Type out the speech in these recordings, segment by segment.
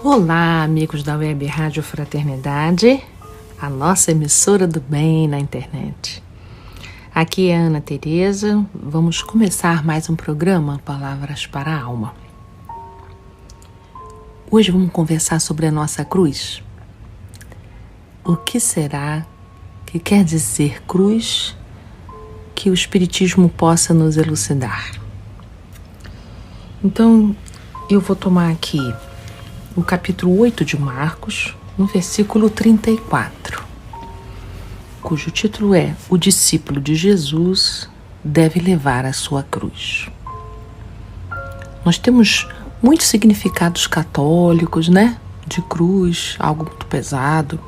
Olá, amigos da Web Rádio Fraternidade, a nossa emissora do bem na internet. Aqui é a Ana Tereza, vamos começar mais um programa Palavras para a Alma. Hoje vamos conversar sobre a nossa cruz. O que será que quer dizer cruz, que o Espiritismo possa nos elucidar? Então, eu vou tomar aqui o capítulo 8 de Marcos, no versículo 34, cujo título é O discípulo de Jesus deve levar a sua cruz. Nós temos muitos significados católicos, de cruz, algo muito pesado.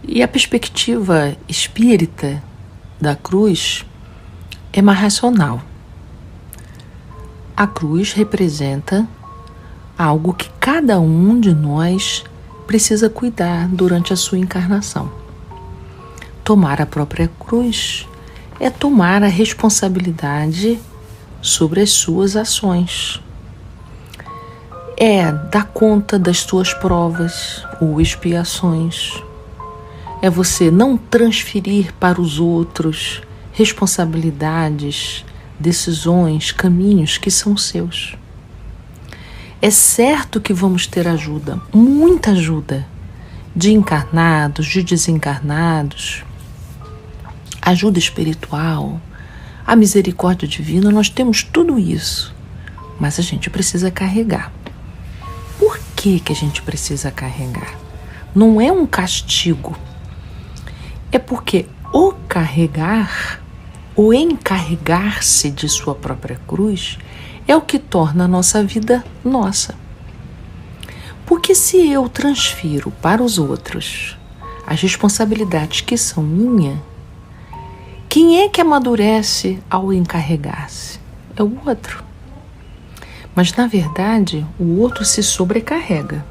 E a perspectiva espírita da cruz é mais racional. A cruz representa algo que cada um de nós precisa cuidar durante a sua encarnação. Tomar a própria cruz é tomar a responsabilidade sobre as suas ações. É dar conta das suas provas ou expiações. É você não transferir para os outros responsabilidades, decisões, caminhos que são seus. É certo que vamos ter ajuda, muita ajuda, de encarnados, de desencarnados, ajuda espiritual, a misericórdia divina, nós temos tudo isso, mas a gente precisa carregar. Por que a gente precisa carregar? Não é um castigo, é porque o carregar, o encarregar-se de sua própria cruz, é o que torna a nossa vida nossa. Porque se eu transfiro para os outros as responsabilidades que são minhas, quem é que amadurece ao encarregar-se? É o outro. Mas, na verdade, o outro se sobrecarrega.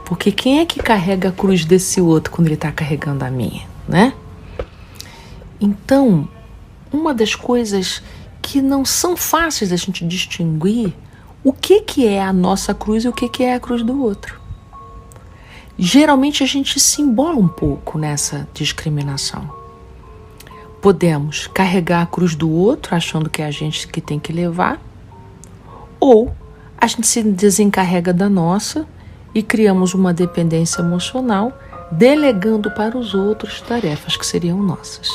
Porque quem é que carrega a cruz desse outro quando ele está carregando a minha, Então, uma das coisas que não são fáceis da gente distinguir o que é a nossa cruz e o que é a cruz do outro. Geralmente a gente se embola um pouco nessa discriminação. Podemos carregar a cruz do outro achando que é a gente que tem que levar, ou a gente se desencarrega da nossa e criamos uma dependência emocional, delegando para os outros tarefas que seriam nossas.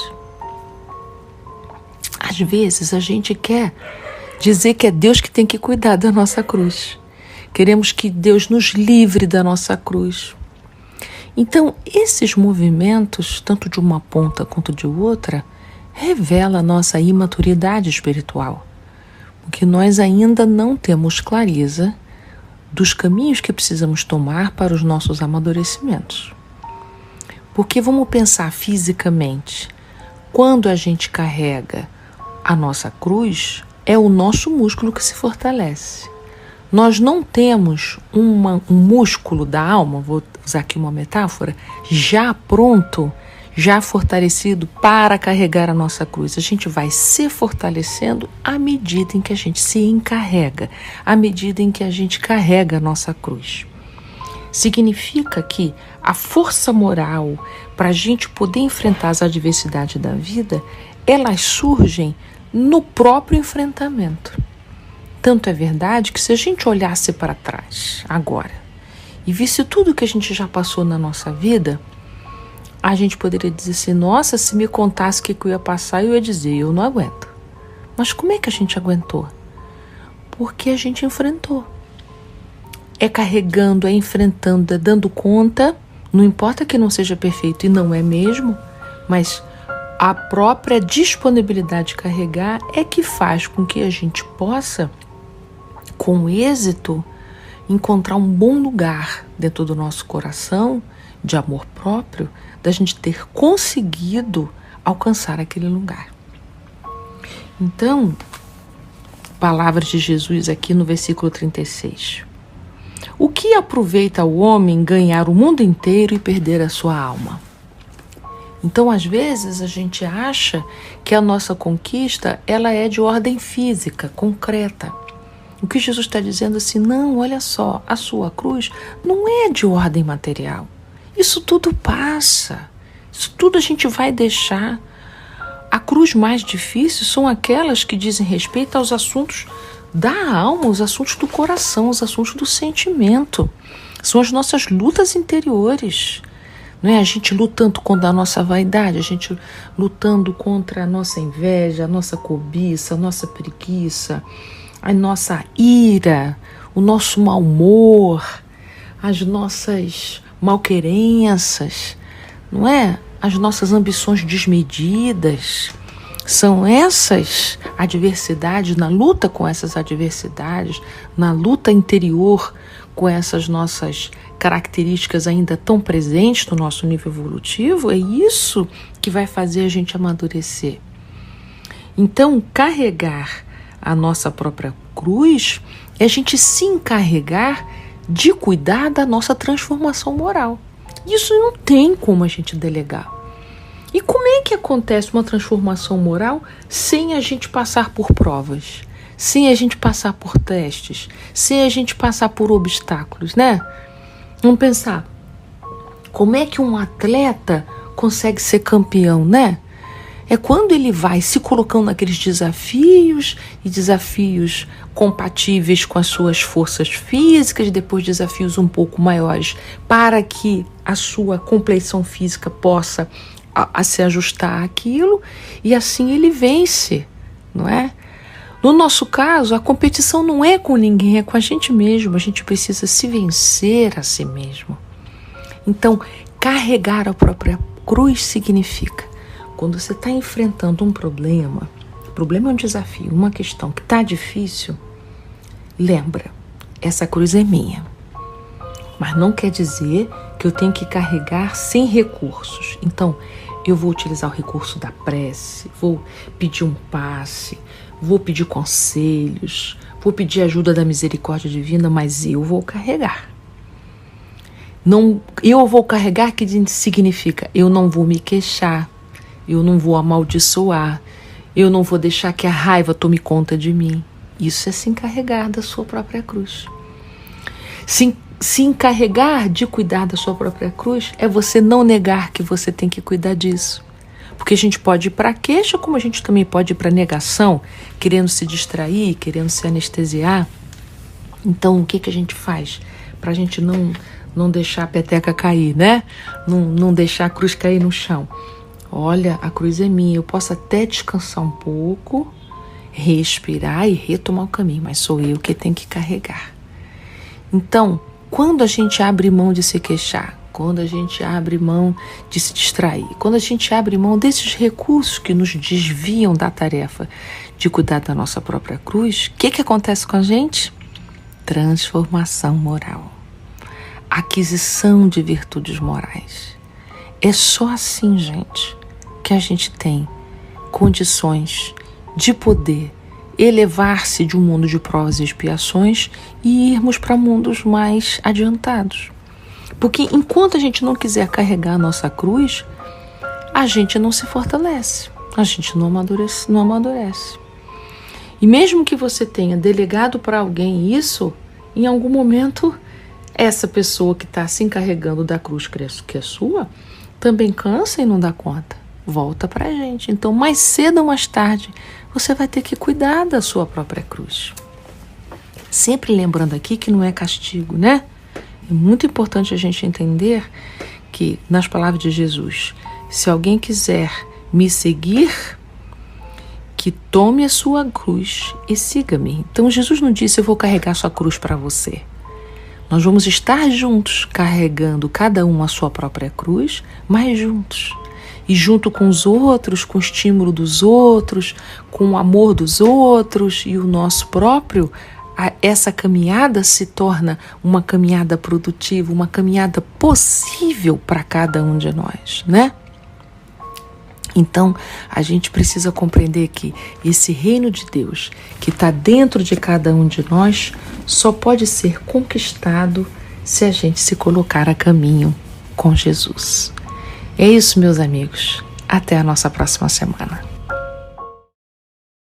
Às vezes a gente quer dizer que é Deus que tem que cuidar da nossa cruz. Queremos que Deus nos livre da nossa cruz. Então, esses movimentos, tanto de uma ponta quanto de outra, revelam a nossa imaturidade espiritual. Porque nós ainda não temos clareza dos caminhos que precisamos tomar para os nossos amadurecimentos. Porque vamos pensar fisicamente, quando a gente carrega a nossa cruz, é o nosso músculo que se fortalece. Nós não temos um músculo da alma, vou usar aqui uma metáfora, já pronto, já fortalecido para carregar a nossa cruz. A gente vai se fortalecendo à medida em que a gente se encarrega, à medida em que a gente carrega a nossa cruz. Significa que a força moral para a gente poder enfrentar as adversidades da vida, elas surgem no próprio enfrentamento. Tanto é verdade que se a gente olhasse para trás agora e visse tudo que a gente já passou na nossa vida, a gente poderia dizer assim, nossa, se me contasse o que eu ia passar, eu ia dizer, eu não aguento. Mas como é que a gente aguentou? Porque a gente enfrentou. É carregando, é enfrentando, é dando conta, não importa que não seja perfeito, e não é mesmo, mas a própria disponibilidade de carregar é que faz com que a gente possa, com êxito, encontrar um bom lugar dentro do nosso coração, de amor próprio, da gente ter conseguido alcançar aquele lugar. Então, palavras de Jesus aqui no versículo 36. O que aproveita o homem ganhar o mundo inteiro e perder a sua alma? Então, às vezes, a gente acha que a nossa conquista ela é de ordem física, concreta. O que Jesus está dizendo assim, não, olha só, a sua cruz não é de ordem material. Isso tudo passa. Isso tudo a gente vai deixar. A cruz mais difícil são aquelas que dizem respeito aos assuntos da alma, os assuntos do coração, os assuntos do sentimento. São as nossas lutas interiores. Não é a gente lutando contra a nossa vaidade, a gente lutando contra a nossa inveja, a nossa cobiça, a nossa preguiça, a nossa ira, o nosso mau humor, as nossas malquerenças, não é? As nossas ambições desmedidas. São essas adversidades, na luta com essas adversidades, na luta interior com essas nossas características ainda tão presentes no nosso nível evolutivo, é isso que vai fazer a gente amadurecer. Então, carregar a nossa própria cruz é a gente se encarregar de cuidar da nossa transformação moral. Isso não tem como a gente delegar. E como é que acontece uma transformação moral sem a gente passar por provas, sem a gente passar por testes, sem a gente passar por obstáculos, né? Vamos pensar, como é que um atleta consegue ser campeão, né? É quando ele vai se colocando naqueles desafios e desafios compatíveis com as suas forças físicas, depois desafios um pouco maiores, para que a sua compleição física possa a se ajustar àquilo, e assim ele vence, não é? No nosso caso, a competição não é com ninguém, é com a gente mesmo. A gente precisa se vencer a si mesmo. Então, carregar a própria cruz significa, quando você está enfrentando um problema, o problema é um desafio, uma questão que está difícil, lembra, essa cruz é minha. Mas não quer dizer que eu tenho que carregar sem recursos. Então, eu vou utilizar o recurso da prece, vou pedir um passe, vou pedir conselhos, vou pedir ajuda da misericórdia divina, mas eu vou carregar. Não, eu vou carregar que significa eu não vou me queixar, eu não vou amaldiçoar, eu não vou deixar que a raiva tome conta de mim. Isso é se encarregar da sua própria cruz. Se encarregar de cuidar da sua própria cruz é você não negar que você tem que cuidar disso. Porque a gente pode ir para a queixa, como a gente também pode ir para a negação, querendo se distrair, querendo se anestesiar. Então, o que a gente faz para a gente não deixar a peteca cair, né? Não deixar a cruz cair no chão. Olha, a cruz é minha, eu posso até descansar um pouco, respirar e retomar o caminho, mas sou eu que tenho que carregar. Então, quando a gente abre mão de se queixar, quando a gente abre mão de se distrair, quando a gente abre mão desses recursos que nos desviam da tarefa de cuidar da nossa própria cruz, o que acontece com a gente? Transformação moral. Aquisição de virtudes morais. É só assim, gente, que a gente tem condições de poder elevar-se de um mundo de provas e expiações e irmos para mundos mais adiantados. Porque enquanto a gente não quiser carregar a nossa cruz, a gente não se fortalece, a gente não amadurece. E mesmo que você tenha delegado para alguém isso, em algum momento essa pessoa que está se encarregando da cruz que é sua, também cansa e não dá conta. Volta para a gente. Então, mais cedo ou mais tarde, você vai ter que cuidar da sua própria cruz. Sempre lembrando aqui que não é castigo, né? É muito importante a gente entender que, nas palavras de Jesus, se alguém quiser me seguir, que tome a sua cruz e siga-me. Então, Jesus não disse, eu vou carregar sua cruz para você. Nós vamos estar juntos, carregando cada um a sua própria cruz, mas juntos. E junto com os outros, com o estímulo dos outros, com o amor dos outros e o nosso próprio, essa caminhada se torna uma caminhada produtiva, uma caminhada possível para cada um de nós, né? Então, a gente precisa compreender que esse reino de Deus, que está dentro de cada um de nós, só pode ser conquistado se a gente se colocar a caminho com Jesus. É isso, meus amigos. Até a nossa próxima semana.